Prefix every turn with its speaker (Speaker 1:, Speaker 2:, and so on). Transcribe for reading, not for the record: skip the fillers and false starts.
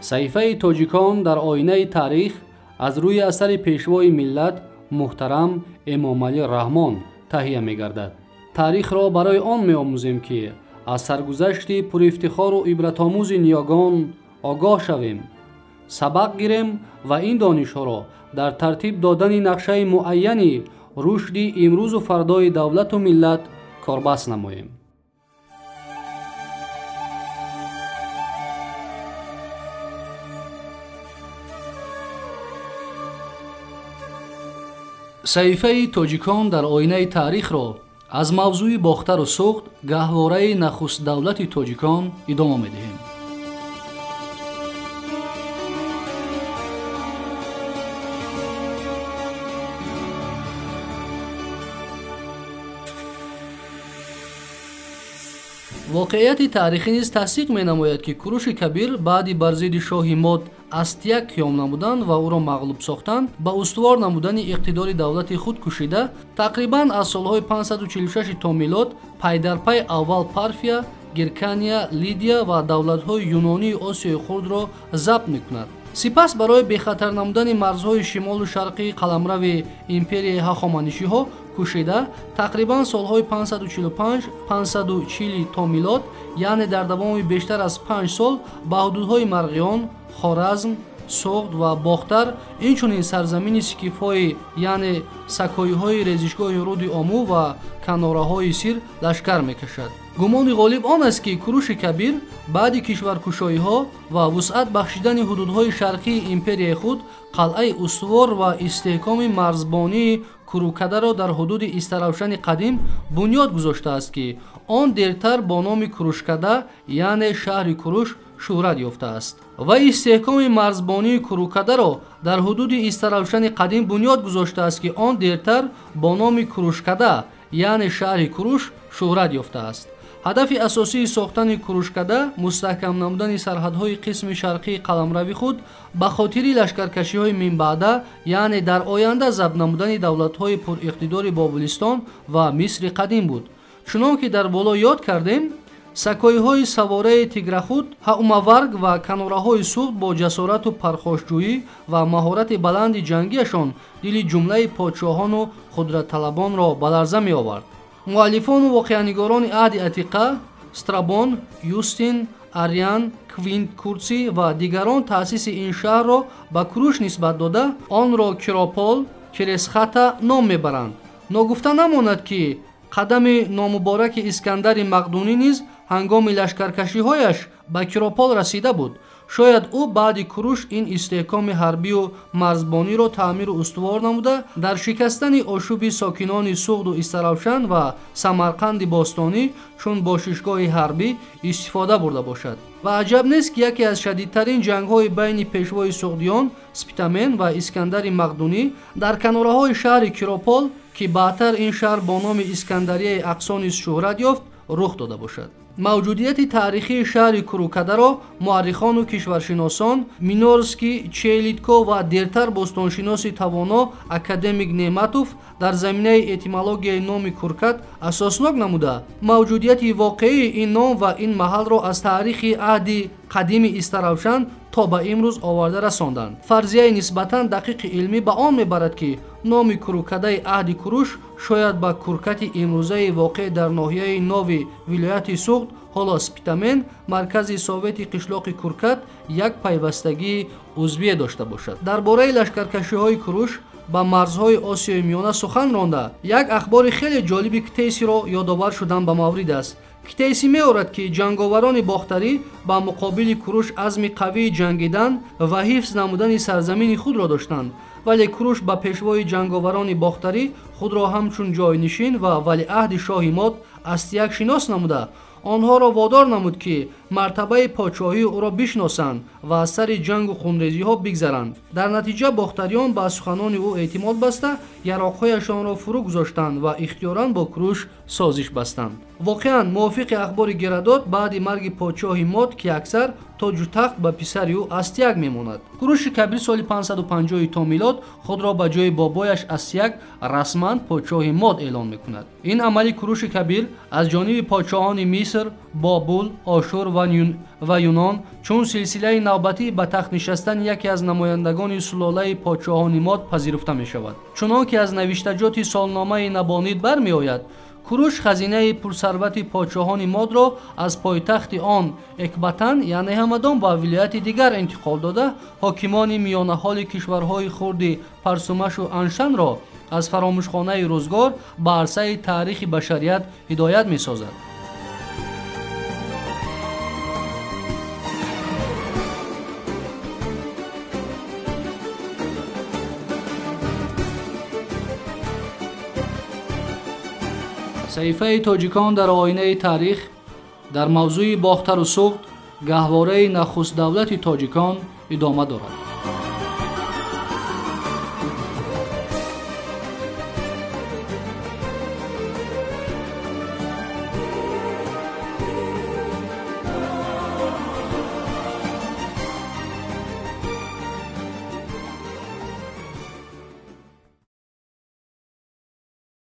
Speaker 1: صحیفه تاجیکان در آینه تاریخ از روی اثر پیشوای ملت محترم امام علی رحمان تهیه می گردد. تاریخ را برای آن می آموزیم که از سرگذشت پر افتخار و عبرت آموز نیاگان آگاه شویم، سبق گیریم و این دانش ها را در ترتیب دادن نقشه معینی رشد امروز و فردای دولت و ملت کاربست نماییم. صحیفه تاجیکان در آینه تاریخ را از موضوع باختر و سوخت گهواره نخست دولت تاجیکان ادامه می‌دهیم. واقعیت تاریخی نیز تصدیق می‌نماید که کوروش کبیر بعدی بر ضد شاه ماد استیک قیام نمودند و او را مغلوب ساختند، با استوار نمودن اقتدار دولت خود کوشیده تقریباً از سالهای 546 تا میلاد پی در پی اول پارفیا، گرکانیا، لیدیا و دولت‌های یونانی آسیای خرد را ضبط می‌کند. سپس برای بخطر نمودن مرزهای شمال و شرقی قلمرو امپرای هخامنشی‌ها کوشیده تقریباً سالهای 545-540 تا میلاد، یعنی در دوام بیشتر از 5 سال به حدودهای مرغیان، خوارزم، سوغد و باختر، اینچنین سرزمین سکیف‌های یعنی سکایی‌های ریزشگاه رود آمو و کناره‌های سیر لشکر می‌کشد. گمان غالب آن است که کوروش کبیر بعد کشورکشایی‌ها و وسعت بخشیدن حدودهای شرقی امپرای خود قلعه استوار و استحکام مرزبانی کوروکده را در حدود استراوشن قدیم بنیاد گذاشته است که آن دیرتر با نام کوروشکده یعنی شهر کوروش شهرت یافته است و استحکام مرزبانی کوروکده را در حدود استراوشن قدیم بنیاد گذاشته است که آن دیرتر با نام کوروشکده یعنی شهر کوروش شهرت یافته است. هدف اساسی ساختن کوروشکده مستحکم نمودن سرحدهای قسم شرقی قلمرو خود به خاطر لشکرکشی‌های من بعده، یعنی در آینده ضبط نمودن دولت‌های پر اقتدار بابلستان و مصر قدیم بود. چنانکه در بالا یاد کردیم، سکایی‌های سواره تیگرخود، هاوماورگ و کناره‌های سوخت با جسارت و پرخاشجویی و مهارت بلند جنگیشان دل جمله پادشاهان و قدرت طلبان را به لرزه می‌آورد. مؤلفان و واقعه‌نگاران عهد عتیقه استرابون، یوستین، آریان، کوینت کورسی و دیگران تأسیس این شهر را به کوروش نسبت داده آن را کراپول، کرسختا نام میبرند. ناگفته نماند که قدم نامبارک اسکندر مقدونی نیز هنگام لشکرکشی‌هایش به کراپول رسیده بود. شاید او بعد کوروش این استحکام حربی و مرزبانی را تعمیر و استوار نموده در شکستن آشوب ساکنان سوغد و استراوشن و سمرقند باستانی چون باششگاه حربی استفاده برده باشد و عجب نیست که یکی از شدیدترین جنگ‌های بین پیشوای سوغدیان سپیتامن و اسکندر مقدونی در کناره‌های شهر کراپول که بعدتر این شهر با نام اسکندریه اقصانیس شهرت یافت رخ داده باشد. موجودیت تاریخی شهر کوروکده را مورخان و کشورشناسان مینورسکی، چیلیتکو و دیرتر باستانشناس توانا اکادمیک نعمتوف در زمینه اتیمولوژی نام کورکد اساسناک نموده موجودیت واقعی این نام و این محل را از تاریخ عهد قدیم استراوشن تا به امروز آورده رساندند. فرضیه نسبتاً دقیق علمی به آن میبرد که نام کوروکده عهد کوروش شاید با کورکت امروزه واقع در ناحیه ناوی ولایت سوغد حالا سپیتامن مرکز سوویت قشلاق کورکت یک پیوستگی عضوی داشته باشد. درباره لشکرکشی‌های کوروش با مرزهای آسیای میانه سخن رانده یک اخبار خیلی جالب کتیسی را یادآور شدن به مورد است. کتیسی می‌آورد که جنگاوران باختری با مقابل کوروش عزم قوی جنگیدن و حفظ نمودن سرزمین خود را داشتند، ولی کوروش با پیشوای جنگاوران باختری خود را همچون جاینشین و ولیعهد شاه ماد استیک شناس نموده آنها را وادار نمود که مرتبه پادشاهی او را بشناسند و از سر جنگ و خونریزی ها بگذرند. در نتیجه باختریان با سخنان او اعتماد بسته یراقهایشان را فرو گذاشتند و اختیاراً با کوروش سازش بستند. واقعاً موافق اخبار گرداد بعد مرگ پادشاه ماد که اکثر تاج و تخت به پسر او استیک میماند. کوروش کبیر سال 550 تا میلاد خود را به جای بابایش استیک رسما پادشاه ماد اعلان میکند. این عمل کوروش کبیر از جانب پادشاهان مصر، بابل، آشور و ва Юнон чун силсилаи навбатӣ ба тахт нишастани яке аз намояндагони сулолаи подшоҳони мод пазируфта мешавад. Чунон ки аз навиштаҷоти солномаи Набонид бармеояд, Куруш хазинаи пурсарвати подшоҳони модро аз пойтахти он Экбатан яъне Ҳамадон ба вилояти дигар интиқол дода, ҳокимони миёнаҳоли кишварҳои хурди Парсумашу Аншанро аз фаромӯшхонаи рӯзгор ба арсаи таърихи башарият ҳидоят месозад. саҳифаи тоҷикон дар оинаи таърих дар мавзӯи бохтару суғд, гаҳвораи нахуст давлати тоҷикон идома дорад.